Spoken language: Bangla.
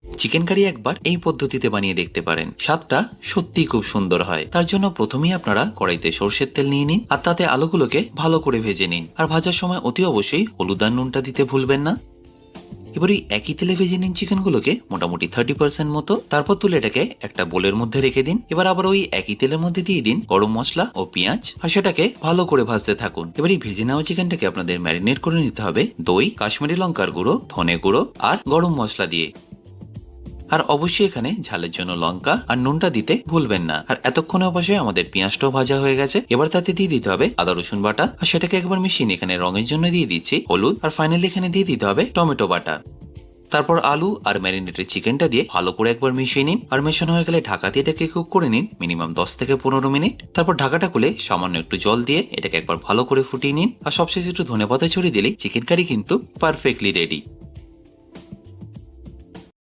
চিকেন কারি একবার এই পদ্ধতিতে বানিয়ে দেখতে পারেন, স্বাদটা সত্যিই খুব সুন্দর হয়। তার জন্য প্রথমেই আপনারা কড়াইতে সর্ষের তেল নিয়ে নিন, আর তাতে আলুগুলোকে ভালো করে ভেজে নিন। আর ভাজার সময় অতি অবশ্যই হলুদ আর নুনটা দিতে ভুলবেন না। এবার এই একই তেলে ভেজে নিন চিকেনগুলোকে মোটামুটি 30% মতো। তারপর তুলে এটাকে একটা বোলের মধ্যে রেখে দিন। এবার আবার ওই একই তেলের মধ্যে দিয়ে দিন গরম মশলা ও পেঁয়াজ, আর সেটাকে ভালো করে ভাজতে থাকুন। এবার এই ভেজে নেওয়া চিকেনটাকে আপনাদের ম্যারিনেট করে নিতে হবে দই, কাশ্মীরি লঙ্কার গুঁড়ো, ধনে গুঁড়ো আর গরম মশলা দিয়ে। আর অবশ্যই এখানে ঝালের জন্য লঙ্কা আর নুনটা দিতে ভুলবেন না। আর এতক্ষণে অবশ্যই আমাদের পেঁয়াজটাও ভাজা হয়ে গেছে। এবার তাতে দিয়ে দিতে হবে আদা রসুন বাটা, আর সেটাকে একবার মিশিয়ে নিয়ে এখানে রঙের জন্য দিয়ে দিচ্ছি হলুদ, আর ফাইনালি এখানে দিয়ে দিতে হবে টমেটো বাটা। তারপর আলু আর ম্যারিনেটেড চিকেনটা দিয়ে ভালো করে একবার মিশিয়ে নিন। আর মেশানো হয়ে গেলে ঢাকা দিয়ে এটাকে কুক করে নিন মিনিমাম 10 থেকে 15 মিনিট। তারপর ঢাকাটা খুলে সামান্য একটু জল দিয়ে এটাকে একবার ভালো করে ফুটিয়ে নিন। আর সবশেষে একটু ধনেপাতা ছড়িয়ে দিলেই চিকেন কারি কিন্তু পারফেক্টলি রেডি।